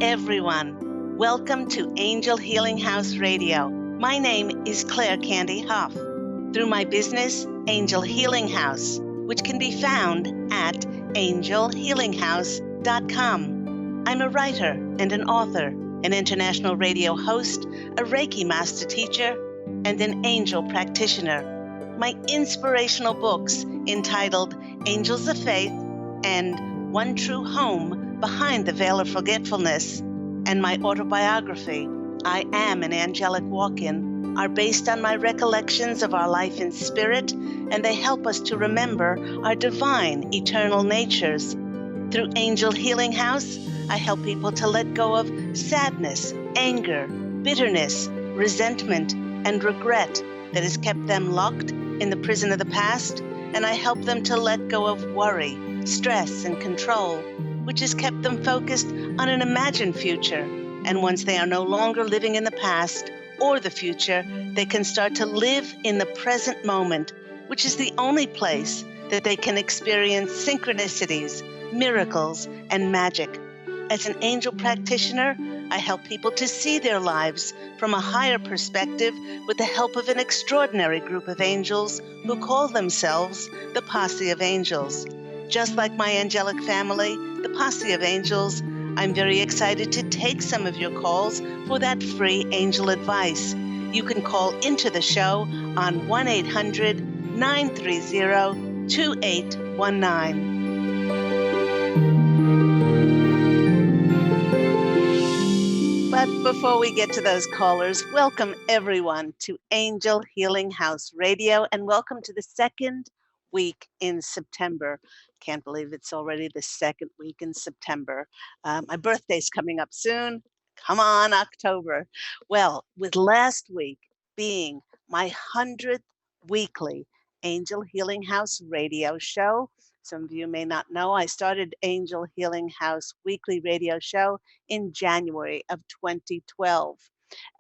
everyone. Welcome to Angel Healing House Radio. My name is Claire Candy Hough. Through my business, Angel Healing House, which can be found at angelhealinghouse.com. I'm a writer and an author, an international radio host, a Reiki master teacher, and an angel practitioner. My inspirational books entitled Angels of Faith and One True Home Behind the Veil of Forgetfulness, and my autobiography, I Am an Angelic Walk-In, are based on my recollections of our life in spirit, and they help us to remember our divine, eternal natures. Through Angel Healing House, I help people to let go of sadness, anger, bitterness, resentment, and regret that has kept them locked in the prison of the past, and I help them to let go of worry, stress, and control, which has kept them focused on an imagined future. And once they are no longer living in the past or the future, they can start to live in the present moment, which is the only place that they can experience synchronicities, miracles, and magic. As an angel practitioner, I help people to see their lives from a higher perspective with the help of an extraordinary group of angels who call themselves the Posse of Angels. Just like my angelic family, the Posse of Angels, I'm very excited to take some of your calls for that free angel advice. You can call into the show on 1-800-930-2819. But before we get to those callers, welcome everyone to Angel Healing House Radio, and welcome to the second week in September. Can't believe it's already the second week in September. My birthday's coming up soon. Come on, October. Well, with last week being my 100th weekly Angel Healing House radio show, some of you may not know, I started Angel Healing House weekly radio show in January of 2012.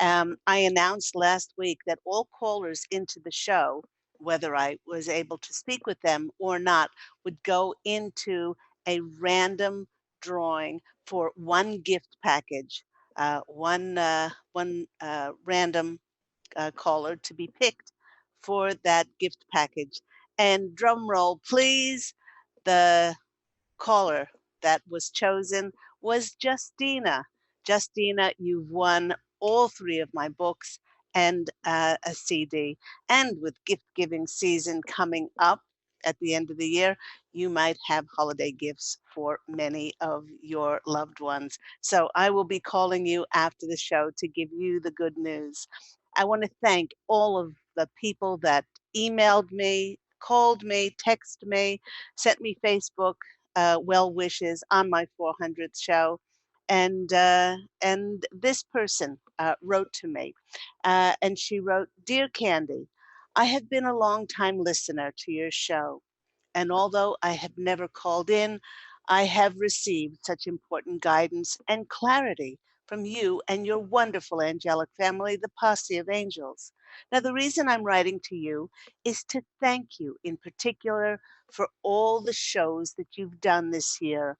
I announced last week that all callers into the show, whether I was able to speak with them or not, would go into a random drawing for one gift package, one random caller to be picked for that gift package. And drum roll, please, the caller that was chosen was Justina. Justina, you've won all three of my books and a CD. And with gift giving season coming up at the end of the year, you might have holiday gifts for many of your loved ones. So I will be calling you after the show to give you the good news. I want to thank all of the people that emailed me, called me, texted me, sent me Facebook well wishes on my 400th show. And this person wrote to me, and she wrote, "Dear Candy, I have been a long time listener to your show, and although I have never called in, I have received such important guidance and clarity from you and your wonderful angelic family, the Posse of Angels. Now, the reason I'm writing to you is to thank you in particular for all the shows that you've done this year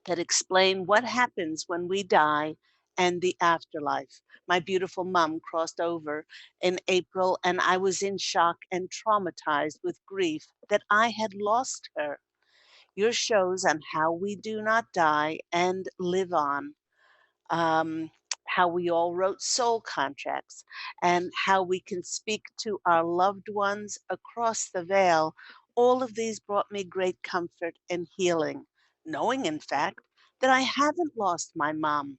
that explain what happens when we die and the afterlife. My beautiful mom crossed over in April, and I was in shock and traumatized with grief that I had lost her. Your shows on how we do not die and live on, um, how we all wrote soul contracts, and how we can speak to our loved ones across the veil. All of these brought me great comfort and healing, knowing, in fact, that I haven't lost my mom,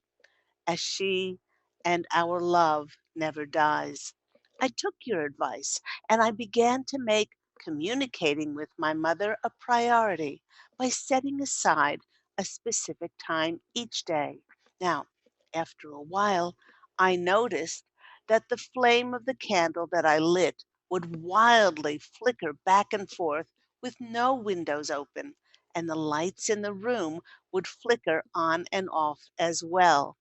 as she and our love never dies. I took your advice and I began to make communicating with my mother a priority by setting aside a specific time each day. Now, after a while, I noticed that the flame of the candle that I lit would wildly flicker back and forth with no windows open, and the lights in the room would flicker on and off as well.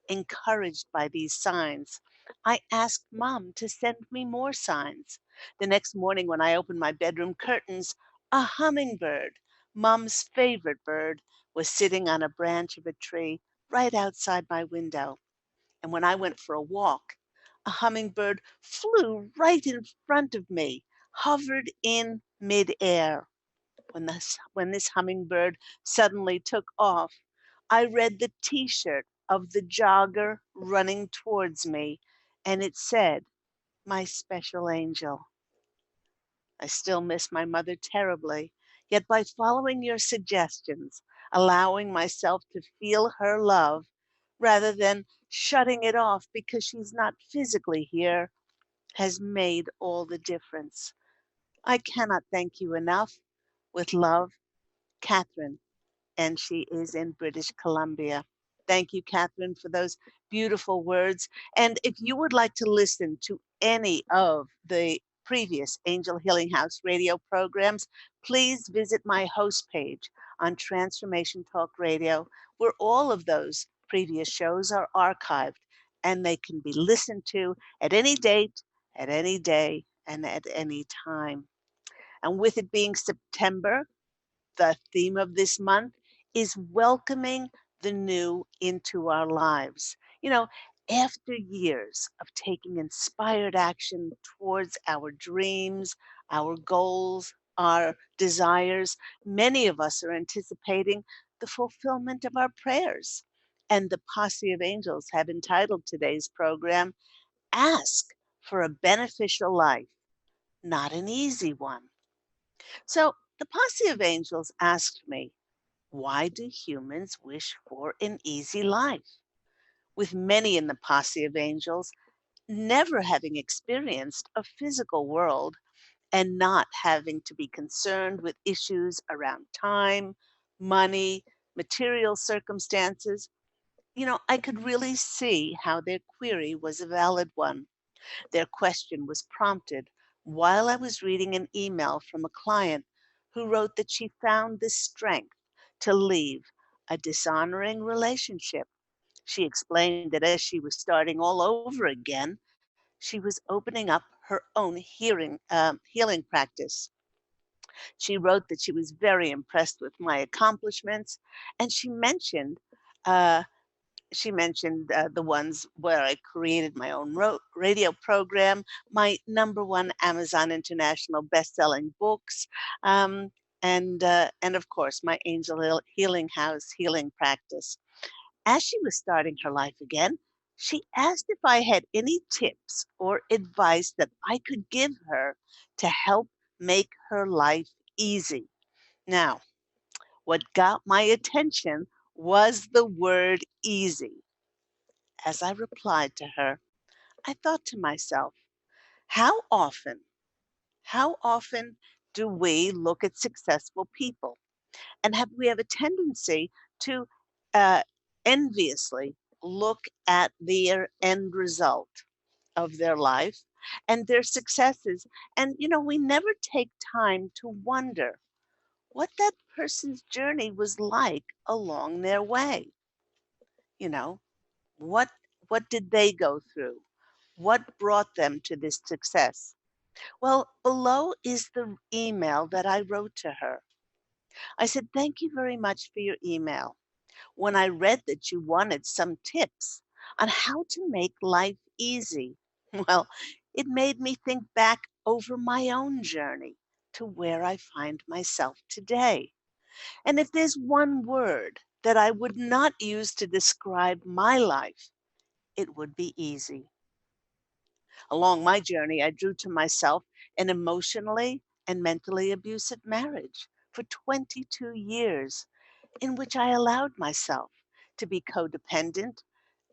Encouraged by these signs, I asked Mom to send me more signs. The next morning, when I opened my bedroom curtains, a hummingbird, Mom's favorite bird, was sitting on a branch of a tree, right outside my window. And when I went for a walk, a hummingbird flew right in front of me, hovered in midair. When this hummingbird suddenly took off, I read the t-shirt of the jogger running towards me, and it said, "My special angel." I still miss my mother terribly, yet by following your suggestions, allowing myself to feel her love rather than shutting it off because she's not physically here has made all the difference. I cannot thank you enough. With love, Catherine, and she is in British Columbia. Thank you, Catherine, for those beautiful words. And if you would like to listen to any of the previous Angel Healing House radio programs, please visit my host page on Transformation Talk Radio, where all of those previous shows are archived and they can be listened to at any date, at any day, and at any time. And with it being September, the theme of this month is welcoming the new into our lives. After years of taking inspired action towards our dreams, our goals, our desires, many of us are anticipating the fulfillment of our prayers. And the Posse of Angels have entitled today's program, Ask for a Beneficial Life, Not an Easy One. So the Posse of Angels asked me, why do humans wish for an easy life? With many in the Posse of Angels never having experienced a physical world and not having to be concerned with issues around time, money, material circumstances, I could really see how their query was a valid one. Their question was prompted while I was reading an email from a client who wrote that she found the strength to leave a dishonoring relationship. She explained that as she was starting all over again, she was opening up her own healing practice. She wrote that she was very impressed with my accomplishments, and uh, she mentioned the ones where I created my own radio program, my number one Amazon International best-selling books, um, and of course my Healing House healing practice. As she was starting her life again, she asked if I had any tips or advice that I could give her to help make her life easy. Now, what got my attention was the word easy. As I replied to her, I thought to myself, how often, how often do we look at successful people and we have a tendency to uh, enviously look at their end result of their life and their successes. And, we never take time to wonder what that person's journey was like along their way. You know, what what did they go through? What brought them to this success? Well, below is the email that I wrote to her. I said, "Thank you very much for your email. When I read that you wanted some tips on how to make life easy, well, it made me think back over my own journey to where I find myself today. And if there's one word that I would not use to describe my life, it would be easy. Along my journey, I drew to myself an emotionally and mentally abusive marriage for 22 years, in which I allowed myself to be codependent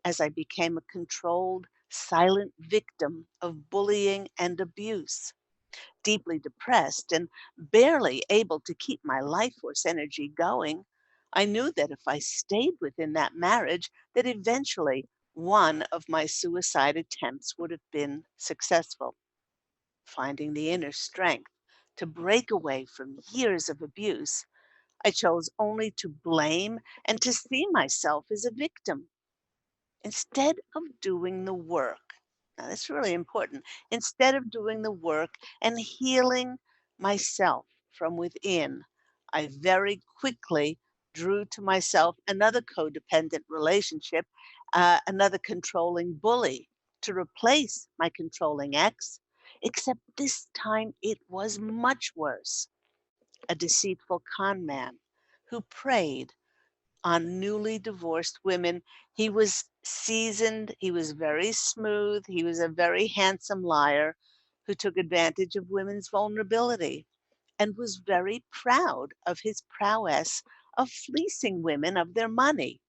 as I became a controlled, silent victim of bullying and abuse. Deeply depressed and barely able to keep my life force energy going, I knew that if I stayed within that marriage, that eventually one of my suicide attempts would have been successful. Finding the inner strength to break away from years of abuse, I chose only to blame and to see myself as a victim instead of doing the work. Now, that's really important. Instead of doing the work and healing myself from within, I very quickly drew to myself another codependent relationship, another controlling bully to replace my controlling ex, except this time it was much worse. A deceitful con man who preyed on newly divorced women. He was seasoned, he was very smooth, he was a very handsome liar who took advantage of women's vulnerability and was very proud of his prowess of fleecing women of their money.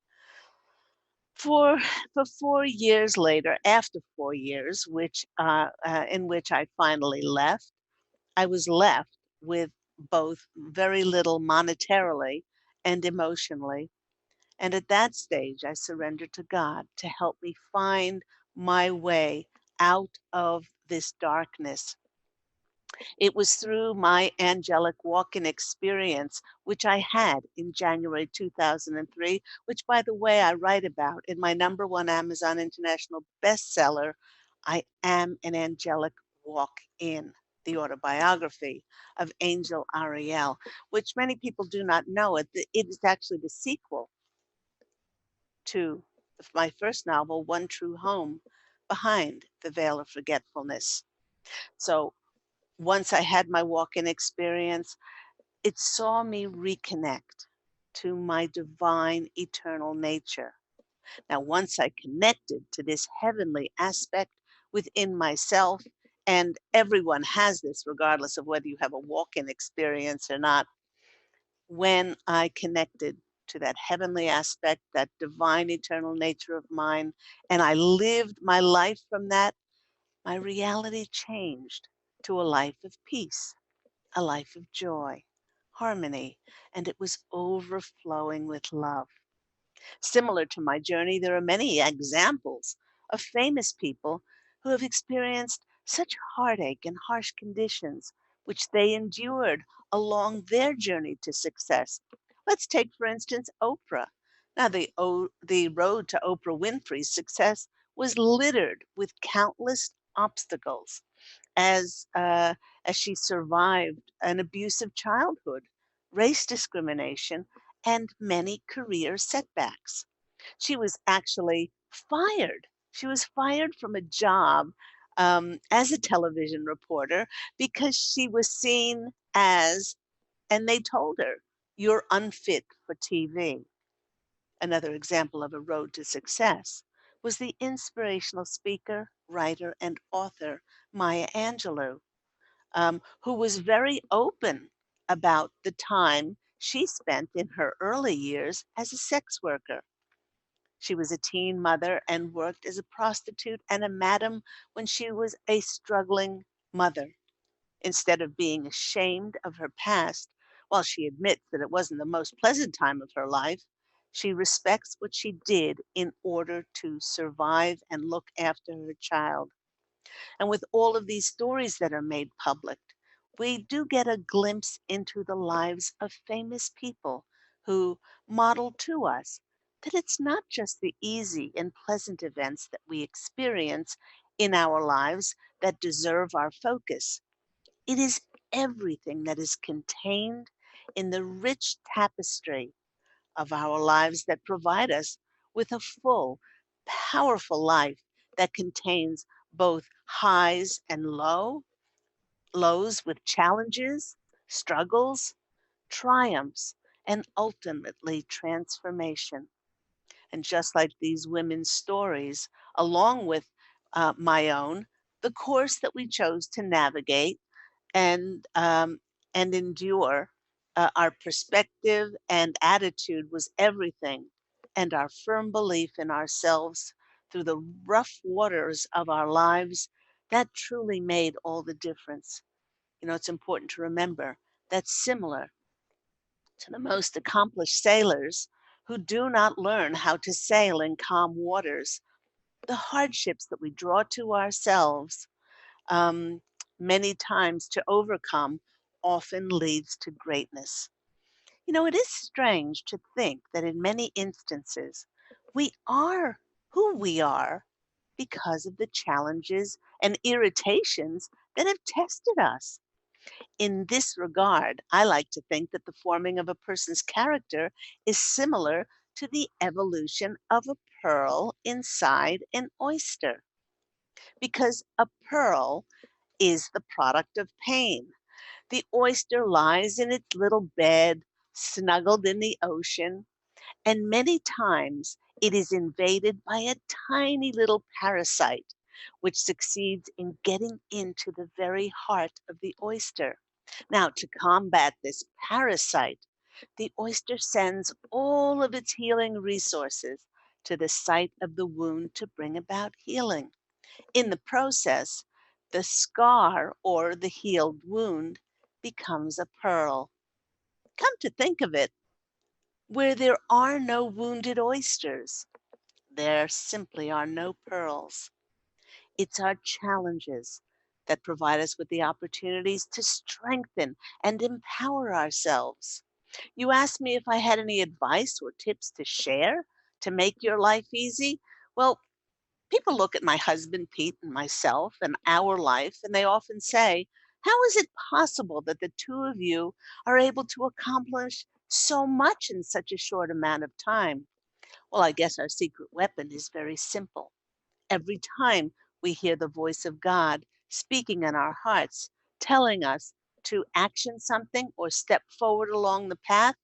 For, for 4 years later, after 4 years, in which I finally left, I was left with both very little monetarily and emotionally. And at that stage, I surrendered to God to help me find my way out of this darkness. It was through my angelic walk-in experience, which I had in January 2003, which, by the way, I write about in my #1 Amazon International bestseller, I Am an Angelic Walk-In, the autobiography of Angel Ariel, which many people do not know. It is actually the sequel to my first novel, One True Home, Behind the Veil of Forgetfulness. So once I had my walk-in experience, it saw me reconnect to my divine eternal nature. Now, once I connected to this heavenly aspect within myself, and everyone has this regardless of whether you have a walk-in experience or not, when I connected to that heavenly aspect, that divine eternal nature of mine, and I lived my life from that, my reality changed to a life of peace, a life of joy, harmony, and it was overflowing with love. Similar to my journey, there are many examples of famous people who have experienced such heartache and harsh conditions, which they endured along their journey to success. Let's take, for instance, Oprah. Now, the road to Oprah Winfrey's success was littered with countless obstacles as uh, as she survived an abusive childhood, race discrimination, and many career setbacks. She was actually fired. She was fired from a job as a television reporter because she was seen as, and they told her, you're unfit for TV. Another example of a road to success was the inspirational speaker, writer, and author Maya Angelou, who was very open about the time she spent in her early years as a sex worker. She was a teen mother and worked as a prostitute and a madam when she was a struggling mother. Instead of being ashamed of her past, while she admits that it wasn't the most pleasant time of her life, she respects what she did in order to survive and look after her child. And with all of these stories that are made public, we do get a glimpse into the lives of famous people who model to us that it's not just the easy and pleasant events that we experience in our lives that deserve our focus. It is everything that is contained in the rich tapestry of our lives that provide us with a full, powerful life that contains both highs and lows with challenges, struggles, triumphs, and ultimately transformation. And just like these women's stories, along with my own, the course that we chose to navigate and endure. Our perspective and attitude was everything, and our firm belief in ourselves through the rough waters of our lives that truly made all the difference. You know, it's important to remember that's similar to the most accomplished sailors who do not learn how to sail in calm waters. The hardships that we draw to ourselves um, many times to overcome often leads to greatness. You know, it is strange to think that in many instances, we are who we are because of the challenges and irritations that have tested us. In this regard, I like to think that the forming of a person's character is similar to the evolution of a pearl inside an oyster, because a pearl is the product of pain. The oyster lies in its little bed, snuggled in the ocean, and many times it is invaded by a tiny little parasite, which succeeds in getting into the very heart of the oyster. Now, to combat this parasite, the oyster sends all of its healing resources to the site of the wound to bring about healing. In the process, the scar or the healed wound becomes a pearl. Come to think of it, where there are no wounded oysters, there simply are no pearls. It's our challenges that provide us with the opportunities to strengthen and empower ourselves. You asked me if I had any advice or tips to share to make your life easy. Well, people look at my husband, Pete, and myself and our life, and they often say, how is it possible that the two of you are able to accomplish so much in such a short amount of time? Well, I guess our secret weapon is very simple. Every time we hear the voice of God speaking in our hearts, telling us to action something or step forward along the path,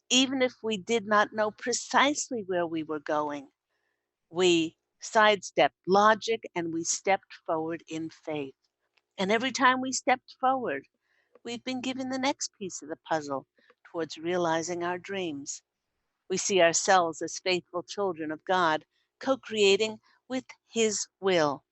even if we did not know precisely where we were going, we sidestepped logic and we stepped forward in faith. And every time we stepped forward, we've been given the next piece of the puzzle towards realizing our dreams. We see ourselves as faithful children of God, co creating with His will.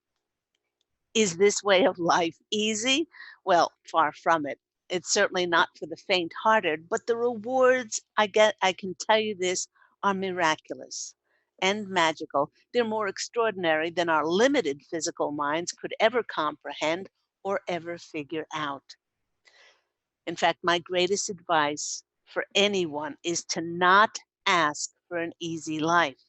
Is this way of life easy? Well, far from it. It's certainly not for the faint hearted, but the rewards I get, I can tell you this, are miraculous and magical. They're more extraordinary than our limited physical minds could ever comprehend or ever figure out. In fact, my greatest advice for anyone is to not ask for an easy life.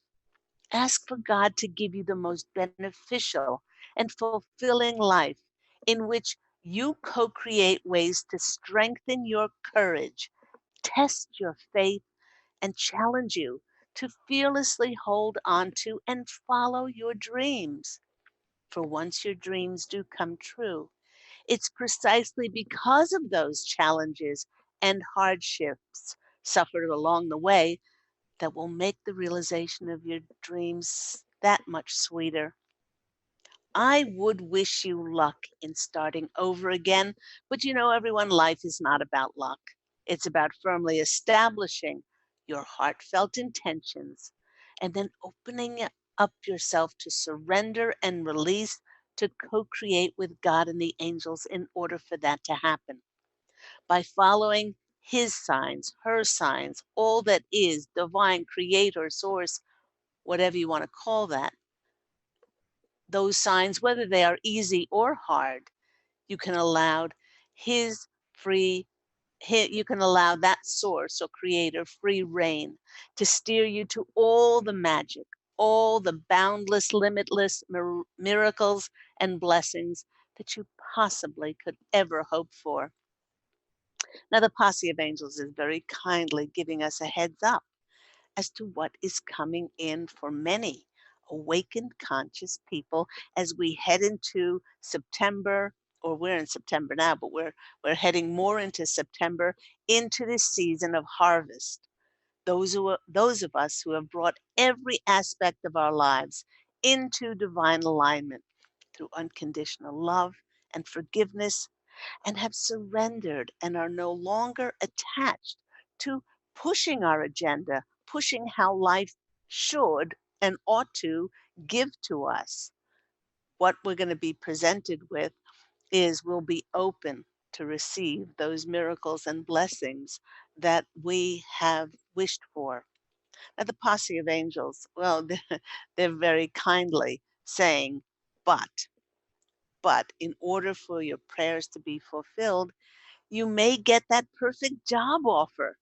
Ask for God to give you the most beneficial and fulfilling life in which you co create ways to strengthen your courage, test your faith, and challenge you to fearlessly hold on to and follow your dreams. For once your dreams do come true, it's precisely because of those challenges and hardships suffered along the way that will make the realization of your dreams that much sweeter. I would wish you luck in starting over again, but you know, everyone, life is not about luck. It's about firmly establishing your heartfelt intentions and then opening up yourself to surrender and release to co create with God and the angels in order for that to happen. By following His signs, her signs, all that is divine, creator, source, whatever you want to call that, those signs, whether they are easy or hard, you can allow his free, you can allow that source or creator free reign to steer you to all the magic, all the boundless, limitless miracles and blessings that you possibly could ever hope for. Now, the Posse of Angels is very kindly giving us a heads up as to what is coming in for many awakened conscious people as we head into September, or we're in September now, but we're heading more into September, into this season of harvest. Those of us who have brought every aspect of our lives into divine alignment through unconditional love and forgiveness, and have surrendered and are no longer attached to pushing our agenda, pushing how life should and ought to give to us. What we're going to be presented with is we'll be open to receive those miracles and blessings that we have wished for. Now, the Posse of Angels, well, they're very kindly saying, but, but in order for your prayers to be fulfilled, you may get that perfect job offer,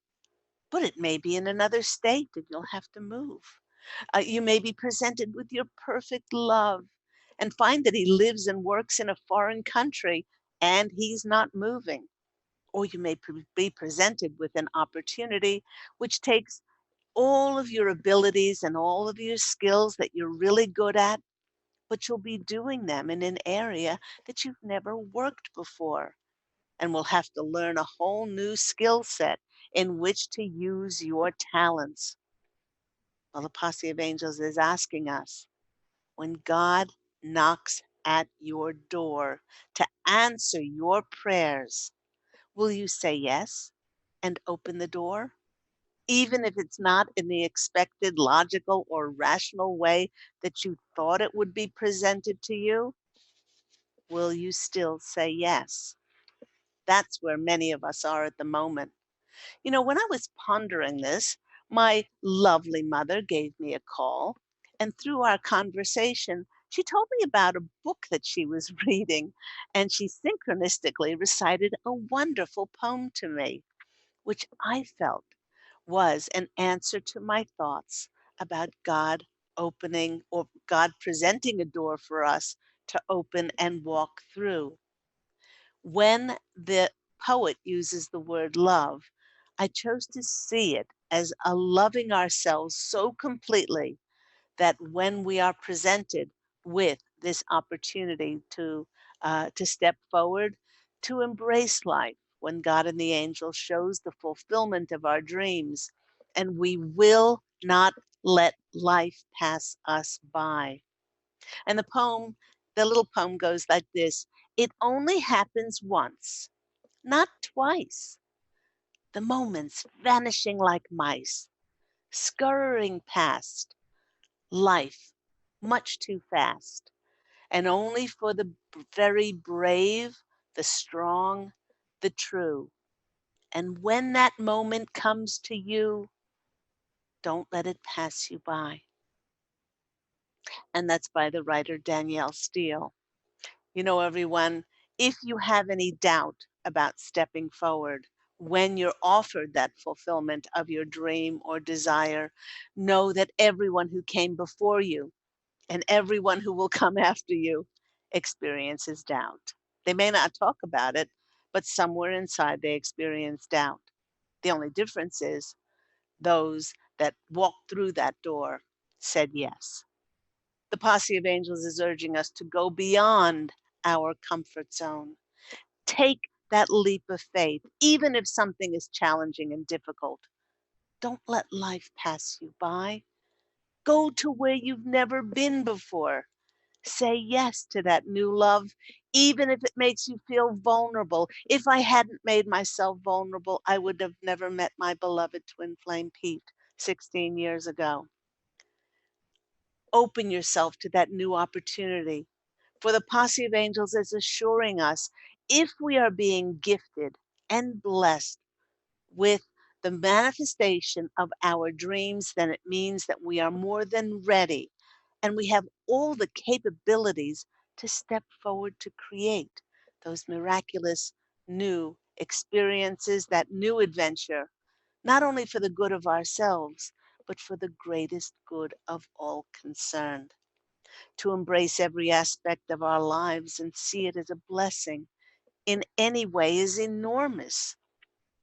but it may be in another state and you'll have to move. You may be presented with your perfect love and find that he lives and works in a foreign country and he's not moving. Or you may be presented with an opportunity which takes all of your abilities and all of your skills that you're really good at, but you'll be doing them in an area that you've never worked before and will have to learn a whole new skill set in which to use your talents. Well, the Posse of Angels is asking us, when God knocks at your door to answer your prayers, will you say yes and open the door? Even if it's not in the expected logical or rational way that you thought it would be presented to you, will you still say yes? That's where many of us are at the moment. You know, when I was pondering this, my lovely mother gave me a call, and through our conversation, she told me about a book that she was reading, and she synchronistically recited a wonderful poem to me, which I felt was an answer to my thoughts about God opening or God presenting a door for us to open and walk through. When the poet uses the word love, I chose to see it as a loving ourselves so completely that when we are presented with this opportunity to step forward, to embrace life, when God and the angel shows the fulfillment of our dreams, and we will not let life pass us by. And the little poem goes like this: it only happens once, not twice. The moments vanishing like mice, scurrying past, life much too fast, and only for the very brave, the strong, the true. And when that moment comes to you, don't let it pass you by. And that's by the writer Danielle Steele. You know, everyone, if you have any doubt about stepping forward, when you're offered that fulfillment of your dream or desire, know that everyone who came before you and everyone who will come after you experiences doubt. They may not talk about it, but somewhere inside they experience doubt. The only difference is those that walked through that door said yes. The Posse of Angels is urging us to go beyond our comfort zone. Take that leap of faith, even if something is challenging and difficult. Don't let life pass you by. Go to where you've never been before. Say yes to that new love, even if it makes you feel vulnerable. If I hadn't made myself vulnerable, I would have never met my beloved twin flame Pete 16 years ago. Open yourself to that new opportunity. For the Posse of Angels is assuring us, if we are being gifted and blessed with the manifestation of our dreams, then it means that we are more than ready and we have all the capabilities to step forward to create those miraculous new experiences, that new adventure, not only for the good of ourselves, but for the greatest good of all concerned. To embrace every aspect of our lives and see it as a blessing in any way is enormous.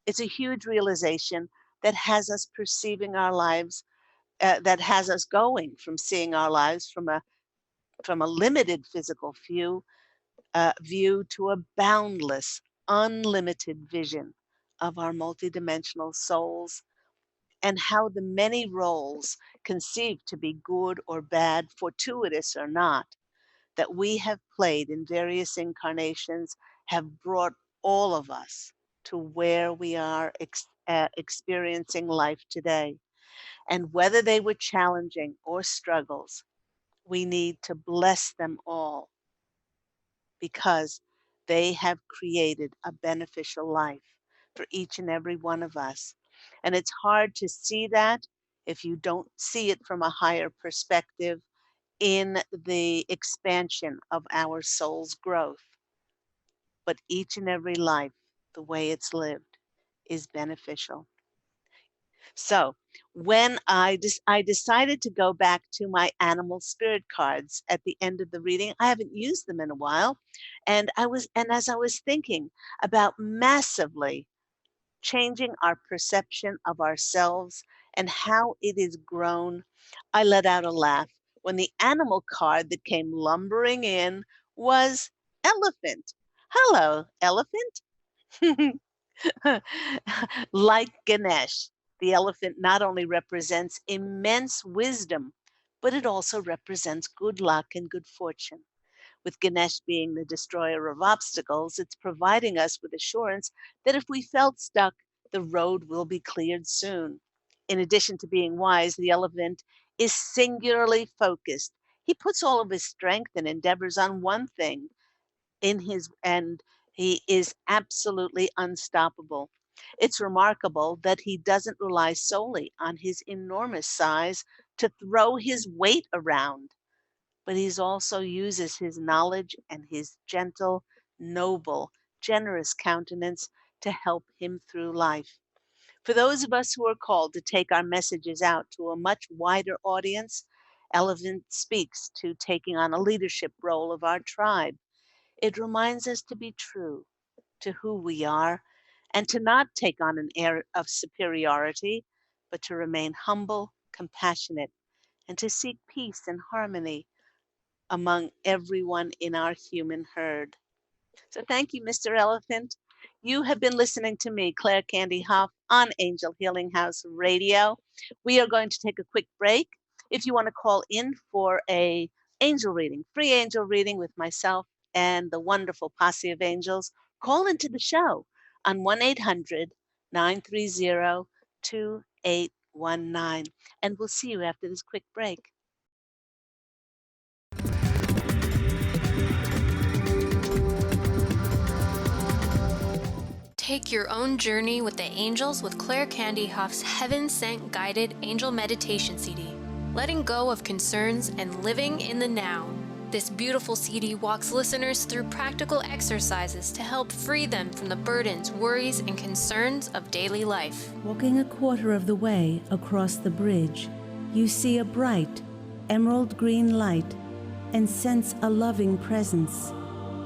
It's a huge realization that has us perceiving our lives, that has us going from seeing our lives from a limited physical view to a boundless, unlimited vision of our multidimensional souls and how the many roles conceived to be good or bad, fortuitous or not, that we have played in various incarnations have brought all of us to where we are experiencing life today. And whether they were challenging or struggles, we need to bless them all because they have created a beneficial life for each and every one of us. And it's hard to see that if you don't see it from a higher perspective in the expansion of our soul's growth. But each and every life, the way it's lived, is beneficial. So when I decided to go back to my animal spirit cards at the end of the reading. I haven't used them in a while, and as I was thinking about massively changing our perception of ourselves and how it is grown, I let out a laugh when the animal card that came lumbering in was elephant. Hello, elephant. Like Ganesh, the elephant not only represents immense wisdom, but it also represents good luck and good fortune. With Ganesh being the destroyer of obstacles, it's providing us with assurance that if we felt stuck, the road will be cleared soon. In addition to being wise, the elephant is singularly focused. He puts all of his strength and endeavors on one thing in his and he is absolutely unstoppable. It's remarkable that he doesn't rely solely on his enormous size to throw his weight around, but he also uses his knowledge and his gentle, noble, generous countenance to help him through life. For those of us who are called to take our messages out to a much wider audience, Elephant speaks to taking on a leadership role of our tribe. It reminds us to be true to who we are and to not take on an air of superiority, but to remain humble, compassionate, and to seek peace and harmony among everyone in our human herd. So thank you, Mr. Elephant. You have been listening to me, Claire Candy Hough, on Angel Healing House Radio. We are going to take a quick break. If you want to call in for a angel reading, free angel reading with myself and the wonderful Posse of Angels, call into the show on 1-800-930-2819. And we'll see you after this quick break. Take your own journey with the angels with Claire Candy Hough's Heaven Sent Guided Angel Meditation CD, letting go of concerns and living in the now. This beautiful CD walks listeners through practical exercises to help free them from the burdens, worries, and concerns of daily life. Walking a quarter of the way across the bridge, you see a bright, emerald green light and sense a loving presence.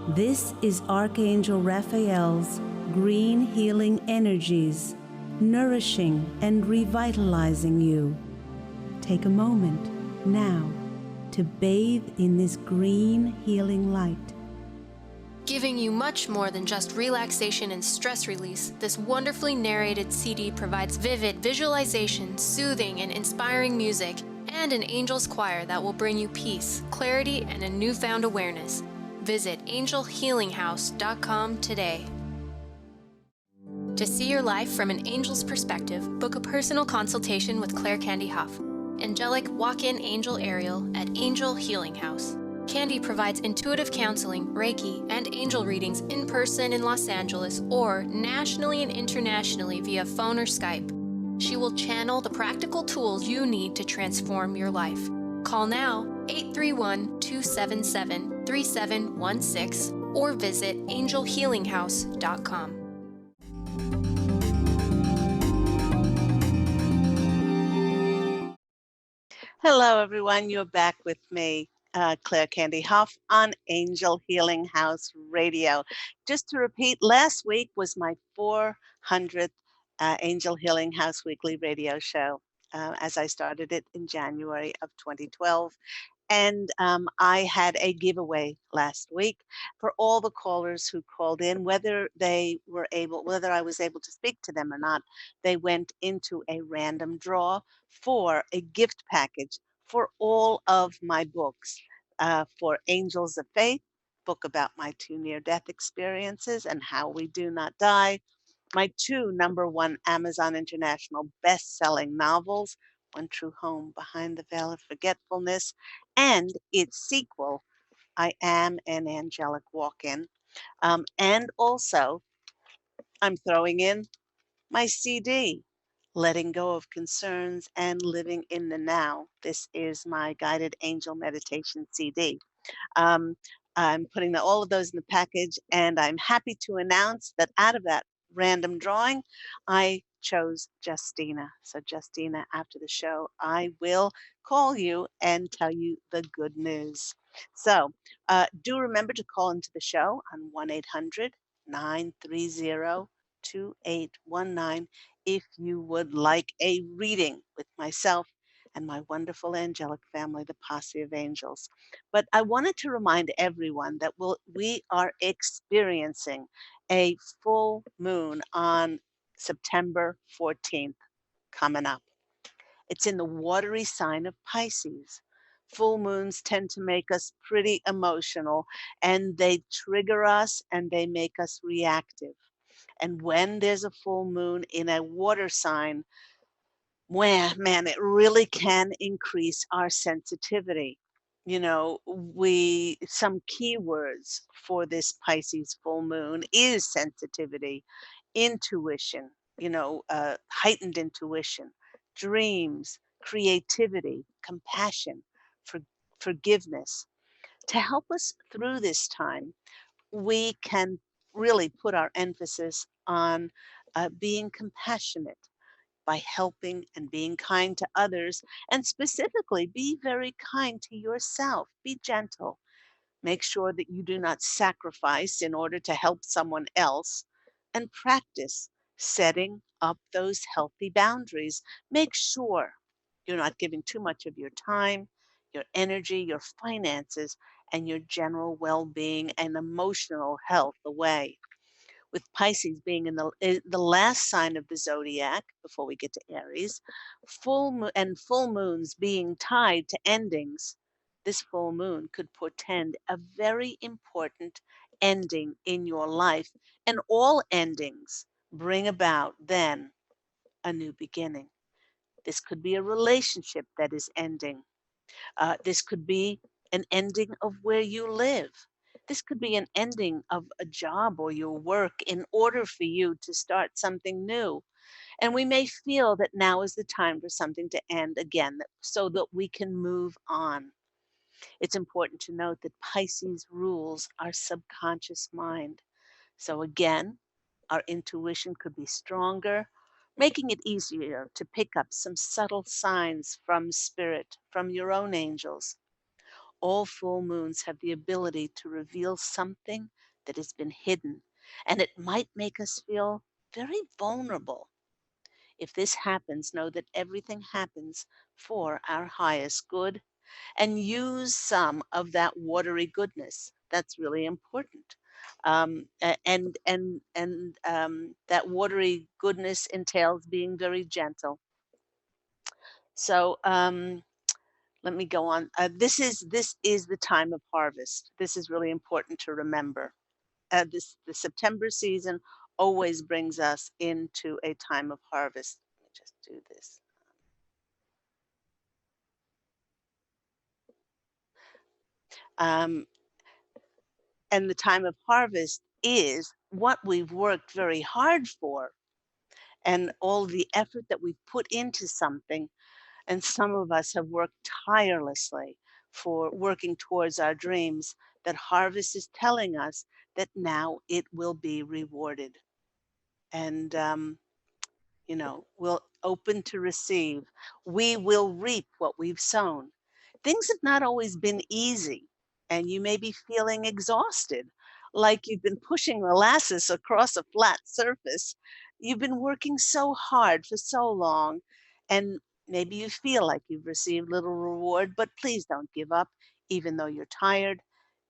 This is Archangel Raphael's green healing energies, nourishing and revitalizing you. Take a moment now to bathe in this green healing light. Giving you much more than just relaxation and stress release, this wonderfully narrated CD provides vivid visualization, soothing and inspiring music, and an angel's choir that will bring you peace, clarity, and a newfound awareness. Visit angelhealinghouse.com today. To see your life from an angel's perspective, book a personal consultation with Claire Candy Hough, angelic walk-in angel Ariel at Angel Healing House. Candy provides intuitive counseling, Reiki, and angel readings in person in Los Angeles or nationally and internationally via phone or Skype. She will channel the practical tools you need to transform your life. Call now 831-277-3716 or visit angelhealinghouse.com. Hello, everyone. You're back with me, Claire Candy Hough, on Angel Healing House Radio. Just to repeat, last week was my 400th Angel Healing House weekly radio show, as I started it in January of 2012. And I had a giveaway last week for all the callers who called in, whether I was able to speak to them or not. They went into a random draw for a gift package for all of my books, for Angels of Faith, book about my 2 near-death experiences and how we do not die, my 2 #1 Amazon International best-selling novels, One True Home, Behind the Veil of Forgetfulness, and its sequel, I Am an Angelic Walk-In. And also, I'm throwing in my CD, Letting Go of Concerns and Living in the Now. This is my guided angel meditation CD. Um, I'm putting all of those in the package, and I'm happy to announce that out of that random drawing, I chose Justina. So, Justina, after the show, I will call you and tell you the good news. So, do remember to call into the show on 1 800 930 2819 if you would like a reading with myself and my wonderful angelic family, the Posse of Angels. But I wanted to remind everyone that we are experiencing a full moon on September 14th coming up. It's in the watery sign of Pisces. Full moons tend to make us pretty emotional, and they trigger us and they make us reactive. And when there's a full moon in a water sign, man, it really can increase our sensitivity. Some keywords for this Pisces full moon is sensitivity, intuition, heightened intuition, dreams, creativity, compassion, for, forgiveness. To help us through this time, we can really put our emphasis on being compassionate by helping and being kind to others, and specifically be very kind to yourself. Be gentle. Make sure that you do not sacrifice in order to help someone else, and practice setting up those healthy boundaries. Make sure you're not giving too much of your time, your energy, your finances, and your general well being and emotional health away. With Pisces being in the last sign of the zodiac before we get to Aries, full moons being tied to endings, this full moon could portend a very important ending in your life, and all endings bring about then a new beginning. This could be a relationship that is ending. This could be an ending of where you live. This could be an ending of a job or your work in order for you to start something new. And we may feel that now is the time for something to end again so that we can move on. It's important to note that Pisces rules our subconscious mind. So again, our intuition could be stronger, making it easier to pick up some subtle signs from spirit, from your own angels. All full moons have the ability to reveal something that has been hidden, and it might make us feel very vulnerable. If this happens, know that everything happens for our highest good, and use some of that watery goodness. That's really important. That watery goodness entails being very gentle. So let me go on. This is the time of harvest. This is really important to remember. The September season always brings us into a time of harvest. Let me just do this. Um, and the time of harvest is what we've worked very hard for, and all the effort that we've put into something. And some of us have worked tirelessly for working towards our dreams. That harvest is telling us that now it will be rewarded. And we'll open to receive. We will reap what we've sown. Things have not always been easy, and you may be feeling exhausted, like you've been pushing molasses across a flat surface. You've been working so hard for so long, and maybe you feel like you've received little reward, but please don't give up, even though you're tired.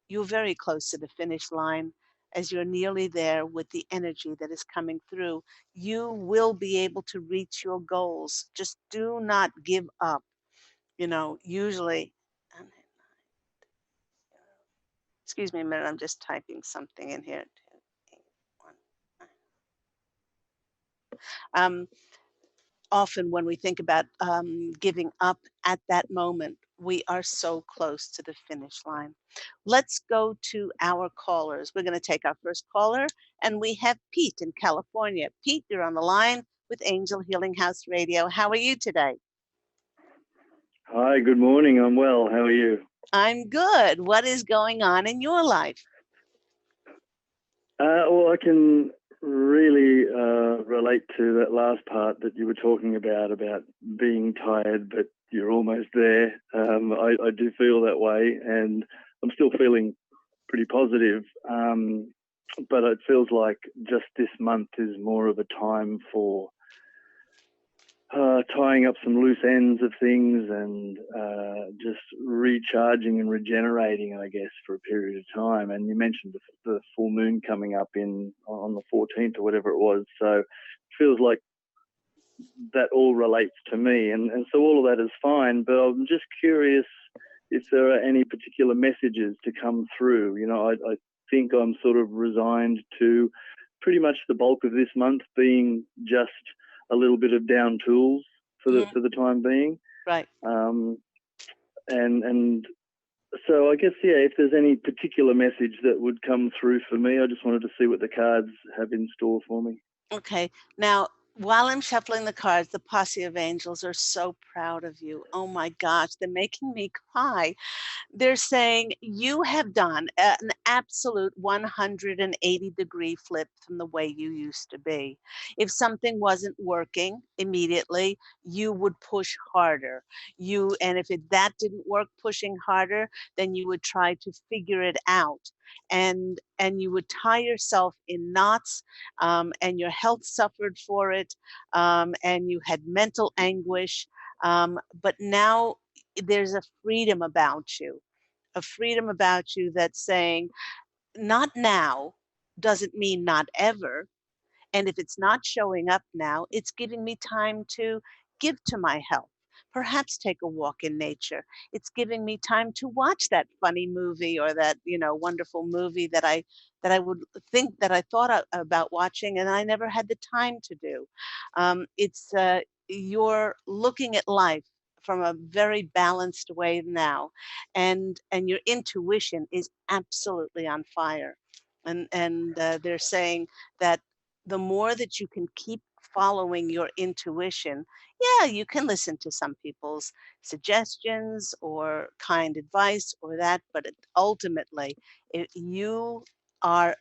You're very close to the finish line. As you're nearly there with the energy that is coming through, you will be able to reach your goals. Just do not give up. Usually, excuse me a minute, I'm just typing something in here. 2, 8, 1, 9. Often when we think about giving up at that moment, we are so close to the finish line. Let's go to our callers. We're going to take our first caller, and we have Pete in California. Pete, you're on the line with Angel Healing House Radio. How are you today? Hi, good morning. I'm well. How are you? I'm good. What is going on in your life? Well, I can really relate to that last part that you were talking about being tired, but you're almost there. I do feel that way, and I'm still feeling pretty positive. But it feels like just this month is more of a time for tying up some loose ends of things and just recharging and regenerating, I guess, for a period of time. And you mentioned the full moon coming up on the 14th or whatever it was. So it feels like that all relates to me. And so all of that is fine. But I'm just curious if there are any particular messages to come through. You know, I think I'm sort of resigned to pretty much the bulk of this month being just a little bit of down tools for the time being. Right. And so I guess, yeah, if there's any particular message that would come through for me, I just wanted to see what the cards have in store for me. Okay. Now, while I'm shuffling the cards, the Posse of Angels are so proud of you. Oh my gosh, they're making me cry. They're saying you have done an absolute 180-degree flip from the way you used to be. If something wasn't working immediately, you would push harder. And if that didn't work, pushing harder, then you would try to figure it out. And you would tie yourself in knots, and your health suffered for it, and you had mental anguish. But now there's a freedom about you, that's saying, not now doesn't mean not ever. And if it's not showing up now, it's giving me time to give to my health. Perhaps take a walk in nature. It's giving me time to watch that funny movie or that, wonderful movie that I would think that I thought about watching and I never had the time to do. It's You're looking at life from a very balanced way now, and your intuition is absolutely on fire. And they're saying that the more that you can keep following your intuition, yeah, you can listen to some people's suggestions or kind advice or that, but ultimately, you are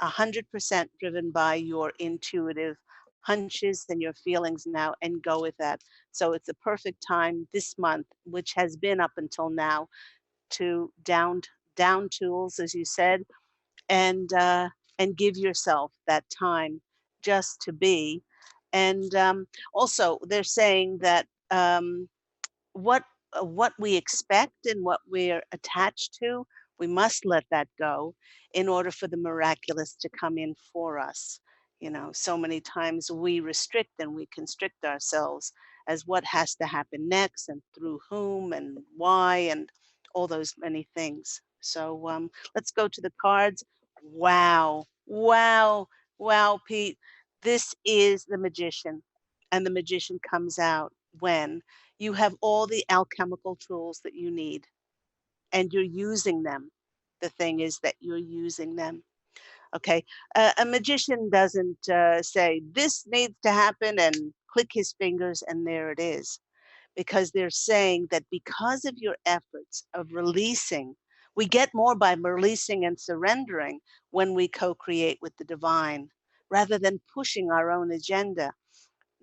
100% driven by your intuitive hunches and your feelings now, and go with that. So it's a perfect time this month, which has been up until now, to down tools, as you said, and give yourself that time just to be. And also, they're saying that what what we expect and what we're attached to, we must let that go in order for the miraculous to come in for us. So many times we restrict and we constrict ourselves as what has to happen next and through whom and why and all those many things. So let's go to the cards. Wow, wow, wow, Pete. This is the magician, and the magician comes out when you have all the alchemical tools that you need and you're using them. The thing is that you're using them. Okay. A magician doesn't say, this needs to happen and click his fingers and there it is. Because they're saying that because of your efforts of releasing, we get more by releasing and surrendering when we co create with the divine rather than pushing our own agenda.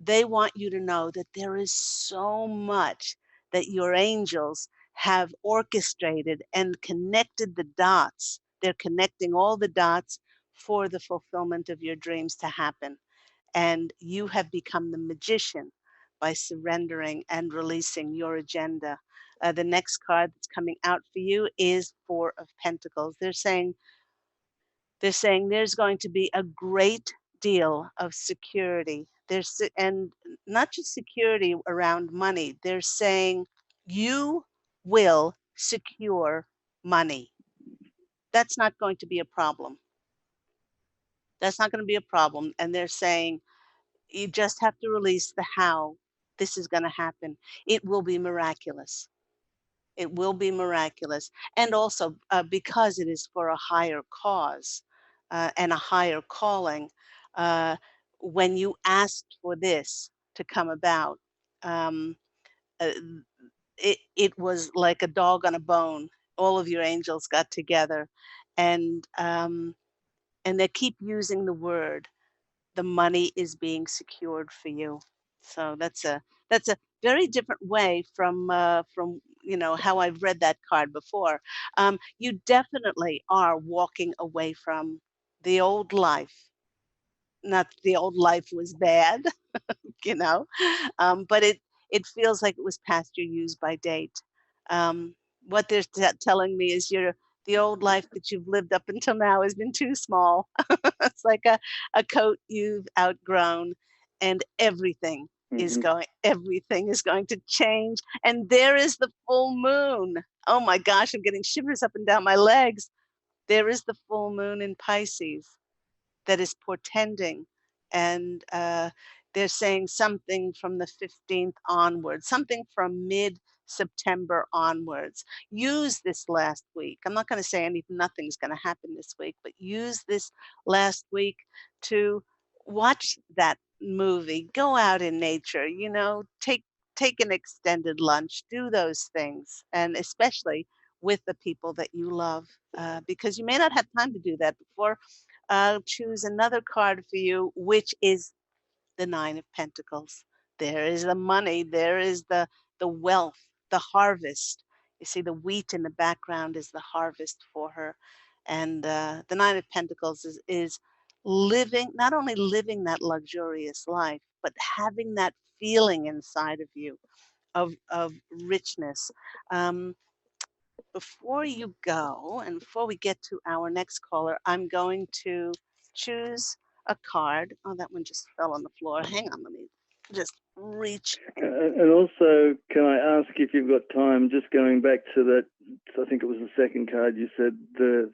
They want you to know that there is so much that your angels have orchestrated and connected the dots. They're connecting all the dots for the fulfillment of your dreams to happen. And you have become the magician by surrendering and releasing your agenda. The next card that's coming out for you is Four of Pentacles. They're saying there's going to be a great deal of security. And not just security around money. They're saying you will secure money. That's not going to be a problem. That's not going to be a problem. And they're saying you just have to release the how this is going to happen. It will be miraculous. It will be miraculous. And also because it is for a higher cause and a higher calling, uh, when you asked for this to come about, um, uh, it was like a dog on a bone. All of your angels got together and, um, and they keep using the word. the money is being secured for you. So that's a very different way from how I've read that card before. You definitely are walking away from the old life. Not that the old life was bad, you know, but it feels like it was past your use by date. What they're telling me is the old life that you've lived up until now has been too small. It's like a coat you've outgrown, and Hmm. everything is going to change. And there is the full moon. Oh my gosh, I'm getting shivers up and down my legs. There is the full moon in Pisces that is portending. And they're saying something from the 15th onwards, something from mid September onwards. Use this last week. I'm not going to say nothing's going to happen this week, but use this last week to watch that movie, go out in nature, take an extended lunch, do those things, and especially with the people that you love, because you may not have time to do that before. I'll choose another card for you, which is the Nine of Pentacles. There is the money, there is the wealth, the harvest. You see, the wheat in the background is the harvest for her. And the Nine of Pentacles is living, not only living that luxurious life, but having that feeling inside of you of richness. Um, Before you go, and before we get to our next caller, I'm going to choose a card. Oh, that one just fell on the floor. Hang on, let me just reach. And also, can I ask if you've got time, just going back to that, I think it was the second card you said, the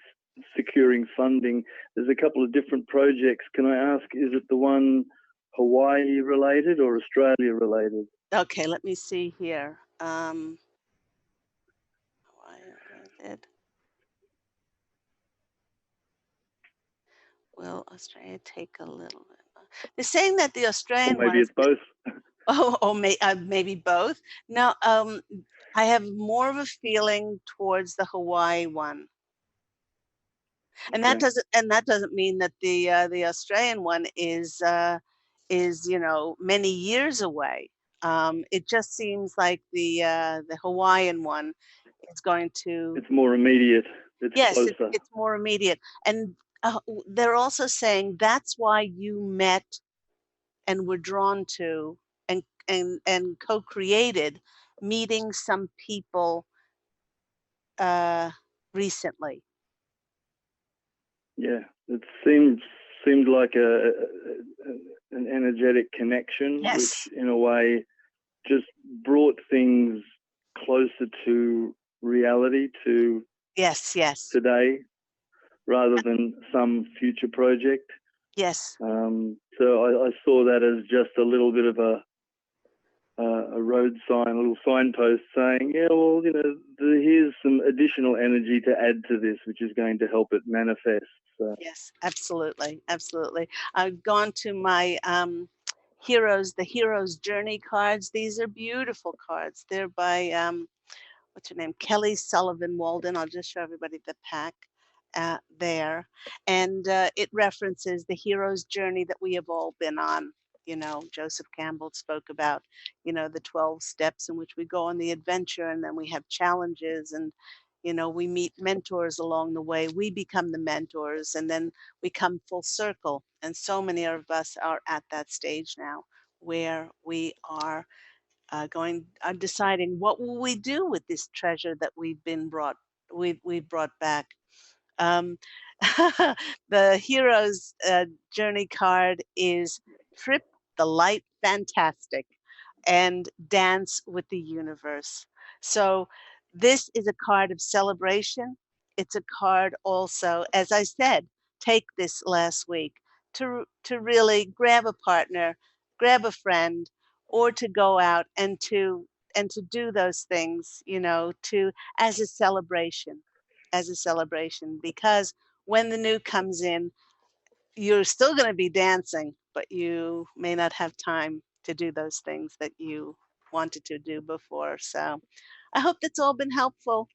securing funding. There's a couple of different projects. Can I ask, is it the one Hawaii related or Australia related? Okay, let me see here. Why did will Australia take a little bit? They're saying that the Or Australian one maybe is it's both? maybe both. No, I have more of a feeling towards the Hawaii one. And Okay. that doesn't mean that the Australian one is many years away. It just seems like the Hawaiian one is going to. It's more immediate. It's Yes, closer. it's more immediate. And they're also saying that's why you met and were drawn to and co-created meeting some people uh, recently. Yeah, it seemed like an energetic connection, which Yes, in a way just brought things closer to reality, to yes, today, rather than some future project. yes. So I saw that as just a little bit of a road sign, a little signpost saying, yeah, well, here's some additional energy to add to this, which is going to help it manifest. So. Yes, absolutely, absolutely. I've gone to my the Hero's Journey cards. These are beautiful cards. They're by what's her name? Kelly Sullivan Walden. I'll just show everybody the pack there. And it references the hero's journey that we have all been on. Joseph Campbell spoke about, the 12 steps in which we go on the adventure, and then we have challenges, and, we meet mentors along the way. We become the mentors, and then we come full circle. And so many of us are at that stage now where we are deciding what will we do with this treasure that we've brought back. Um, the hero's journey card is Trip the Light Fantastic and Dance with the Universe. So this is a card of celebration. It's a card also, as I said, take this last week to really grab a partner, grab a friend, or to go out and to do those things, to as a celebration, because when the new comes in, you're still going to be dancing, but you may not have time to do those things that you wanted to do before. So I hope that's all been helpful.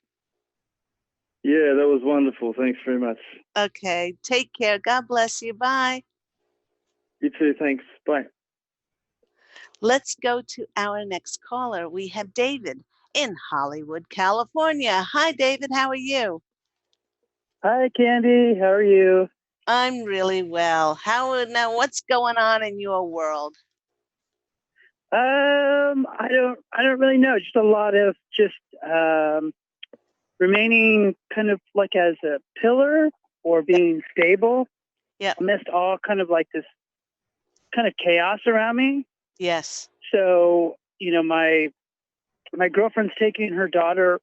Yeah, that was wonderful. Thanks very much. Okay, take care. God bless you. Bye. You too. Thanks. Bye. Let's go to our next caller. We have David in Hollywood, California. Hi, David. How are you? Hi, Candy. How are you? I'm really well. Now? What's going on in your world? I don't really know. Just a lot of just remaining kind of like as a pillar or Yep. being stable Yep. amidst all kind of like this kind of chaos around me. Yes. So, my girlfriend's taking her daughter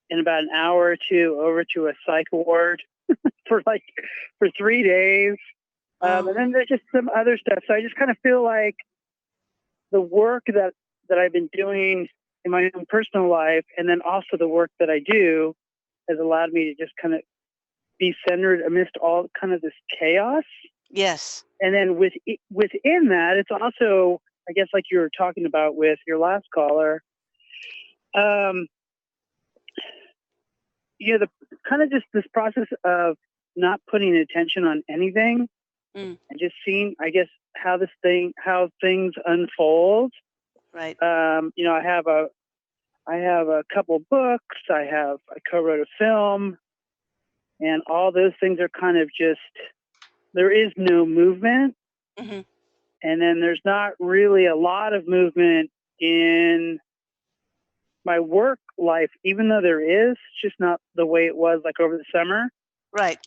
in about an hour or two over to a psych ward for 3 days. And Oh, then there's just some other stuff. So I just kind of feel like the work that I've been doing in my own personal life, and then also the work that I do, has allowed me to just kind of be centered amidst all kind of this chaos. yes. And then within that, it's also, I guess, like you were talking about with your last caller, um, the kind of just this process of not putting attention on anything Mm, and just seeing, I guess, how things unfold. right. I have a couple books. I co-wrote a film, and all those things are kind of just, there is no movement, Hmm. and then there's not really a lot of movement in my work life, even though there is. It's just not the way it was like over the summer. Right.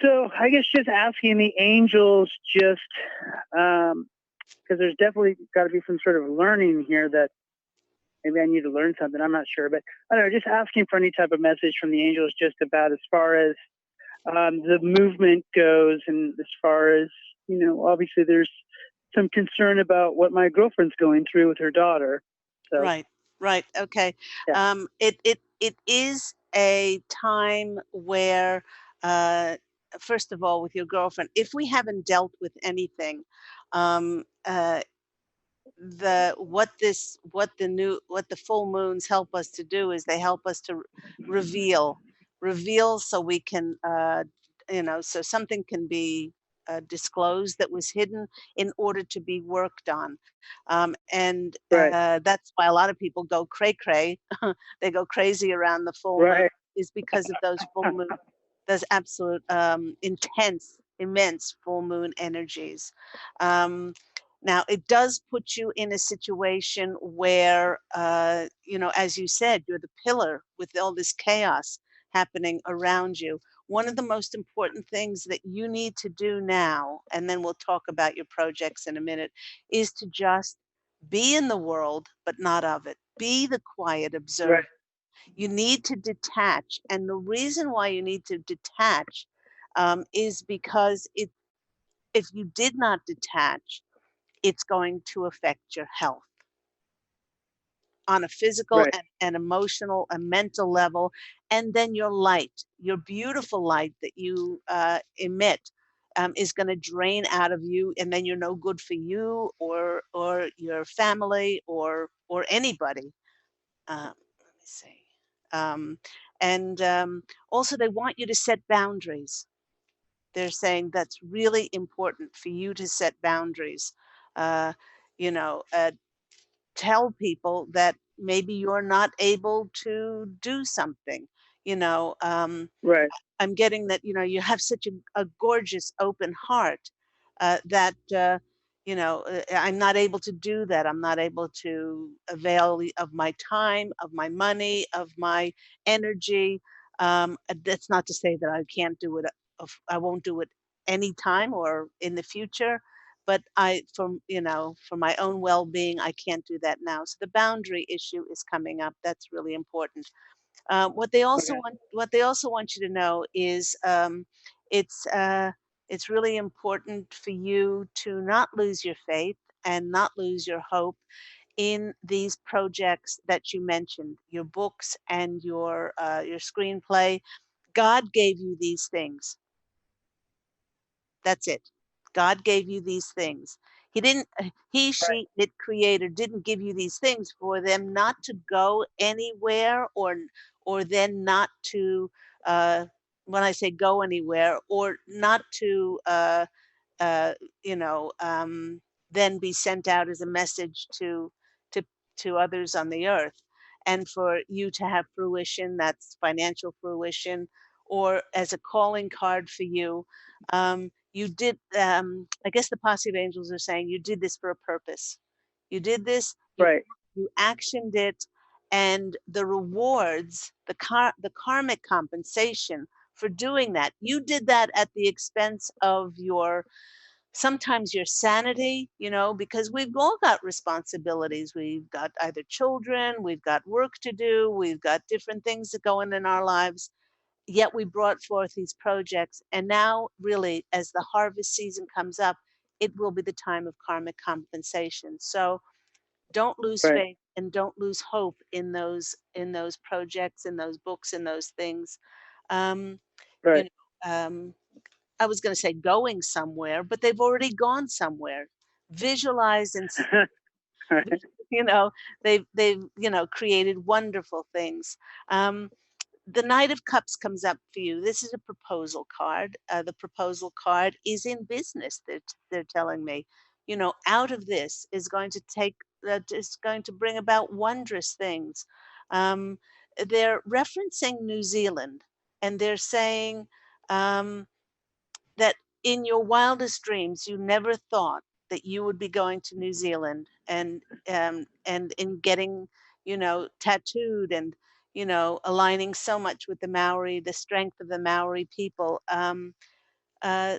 So I guess just asking the angels, just because there's definitely got to be some sort of learning here that maybe I need to learn something. I'm not sure, but I don't know. Just asking for any type of message from the angels, just about as far as the movement goes, and as far as obviously there's some concern about what my girlfriend's going through with her daughter. So Right. Right. Okay. yeah, It is a time where, uh, first of all, with your girlfriend, if we haven't dealt with anything, um, uh, what the full moons help us to do is they help us to reveal so we can so something can be disclosed that was hidden in order to be worked on, and right, that's why a lot of people go cray cray. They go crazy around the full moon, right, is because of those full moon, those absolute intense, immense full moon energies. um, Now, it does put you in a situation where, as you said, you're the pillar with all this chaos happening around you. One of the most important things that you need to do now, and then we'll talk about your projects in a minute, is to just be in the world, but not of it. Be the quiet right, observer. You need to detach. And the reason why you need to detach is because if you did not detach, it's going to affect your health on a physical right, and emotional and mental level. And then your light, your beautiful light that you emit, is going to drain out of you, and then you're no good for you or your family or anybody. Let me see. Um, and Also, they want you to set boundaries. They're saying that's really important for you to set boundaries. Uh, you know, uh, Tell people that maybe you're not able to do something. You know, right, I'm getting that, you have such a gorgeous open heart, that, I'm not able to do that. I'm not able to avail of my time, of my money, of my energy. That's not to say that I can't do it. I won't do it anytime or in the future. But for my own well-being, I can't do that now. So the boundary issue is coming up. That's really important. okay, What they also want you to know is, it's it's really important for you to not lose your faith and not lose your hope in these projects that you mentioned, your books and your screenplay. God gave you these things. That's it. God gave you these things. He didn't, he, right, she, it, creator didn't give you these things for them not to go anywhere, or then not to, uh, when I say go anywhere, or not to, uh, you know, then be sent out as a message to to others on the earth, and for you to have fruition, that's financial fruition, or as a calling card for you. You did. I guess the Posse of Angels are saying you did this for a purpose. You did this. Right. You actioned it, and the rewards, the karmic compensation for doing that. You did that at the expense of your sometimes your sanity, because we've all got responsibilities. We've got either children, we've got work to do, we've got different things that go in our lives. Yet we brought forth these projects. And now, really, as the harvest season comes up, it will be the time of karmic compensation. So don't lose Right. faith and don't lose hope in those projects, in those books, in those things. Um, you Right. know, I was going to say going somewhere, but they've already gone somewhere. Visualize and Right. you know they've created wonderful things. Um, the Knight of Cups comes up for you. This is a proposal card. The proposal card is in business. They're telling me, out of this is going to take that is going to bring about wondrous things. Um, they're referencing New Zealand, and they're saying. Um, that in your wildest dreams you never thought that you would be going to New Zealand and in getting tattooed and aligning so much with the Maori, the strength of the Maori people. Uh,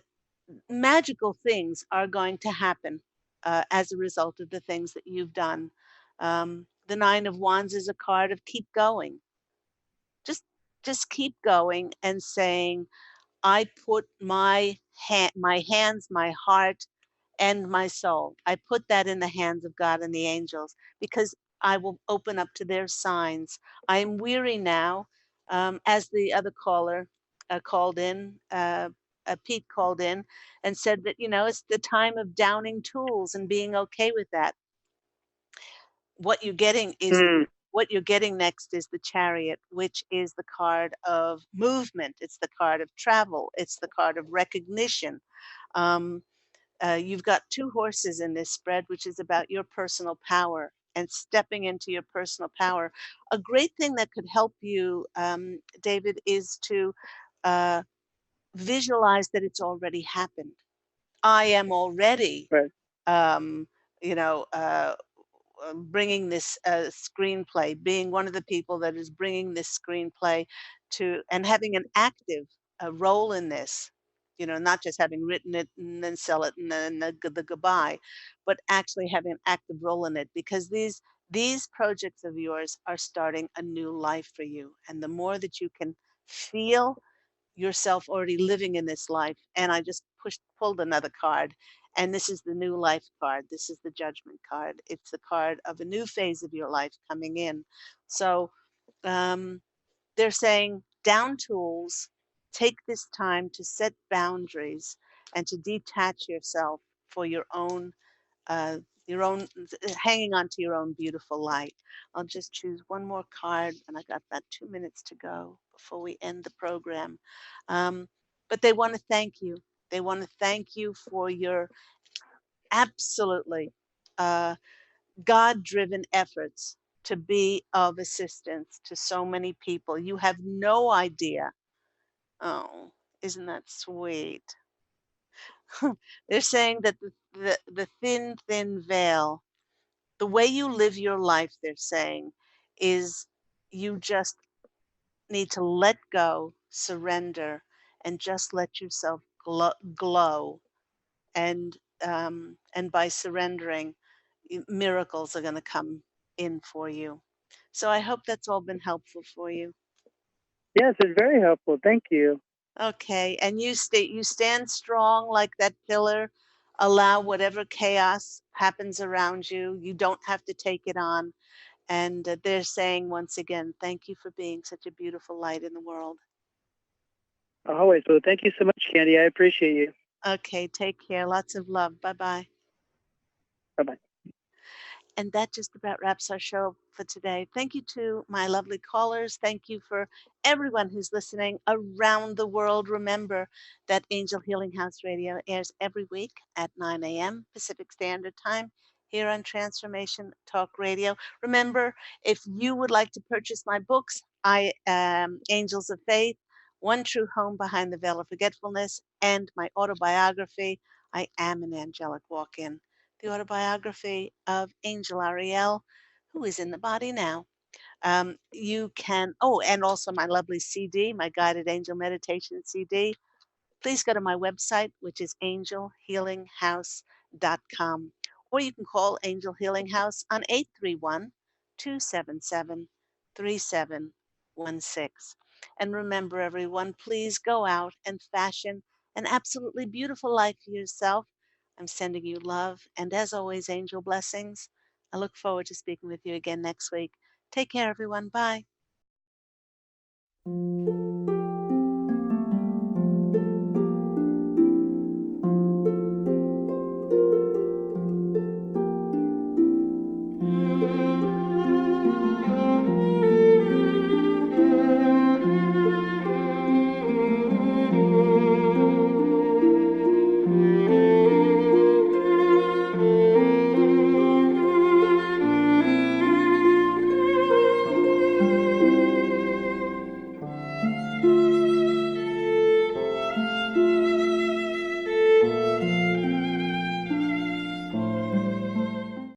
Magical things are going to happen as a result of the things that you've done. The Nine of Wands is a card of keep going. Just keep going and saying, I put my hands, my heart, and my soul. I put that in the hands of God and the angels because I will open up to their signs. I am weary now, as the other caller called in. Pete called in and said that it's the time of downing tools and being okay with that. What you're getting is Hmm. what you're getting next is the Chariot, which is the card of movement. It's the card of travel. It's the card of recognition. Um, you've got two horses in this spread, which is about your personal power and stepping into your personal power. A great thing that could help you, David, is to uh, visualize that it's already happened. I am already, Right. um, you know, uh, bringing this screenplay, being one of the people that is bringing this screenplay to and having an active role in this, not just having written it and then sell it and then the goodbye, but actually having an active role in it because these projects of yours are starting a new life for you. And the more that you can feel yourself already living in this life. And I just pulled another card. And this is the new life card. This is the judgment card. It's the card of a new phase of your life coming in. So um, they're saying down tools, take this time to set boundaries and to detach yourself for uh, your own, hanging on to your own beautiful light. I'll just choose one more card, and I got about 2 minutes to go before we end the program. Um, but they want to thank you. They want to thank you for your absolutely uh, God driven efforts to be of assistance to so many people. You have no idea. Oh, isn't that sweet? They're saying that the thin, thin veil, the way you live your life, they're saying, is you just need to let go, surrender, and just let yourself glow. And by surrendering, miracles are going to come in for you. So I hope that's all been helpful for you. Yes, it's very helpful. Thank you. Okay, and you stand strong like that pillar. Allow whatever chaos happens around you. You don't have to take it on. And they're saying once again, thank you for being such a beautiful light in the world. Always. Well, thank you so much, Candy. I appreciate you. Okay, take care. Lots of love. Bye bye. Bye bye. And that just about wraps our show for today. Thank you to my lovely callers. Thank you for everyone who's listening around the world. Remember that Angel Healing House Radio airs every week at 9 a.m. Pacific Standard Time here on Transformation Talk Radio. Remember, if you would like to purchase my books, I am Angels of Faith, One True Home Behind the Veil of Forgetfulness, and my autobiography, I Am an Angelic Walk-In, the autobiography of Angel Ariel, who is in the body now. You can, oh, and also my lovely CD, my guided angel meditation CD. Please go to my website, which is angelhealinghouse.com, or you can call Angel Healing House on 831-277-3716. And remember, everyone, please go out and fashion an absolutely beautiful life for yourself. I'm sending you love, and as always, angel blessings. I look forward to speaking with you again next week. Take care, everyone. Bye.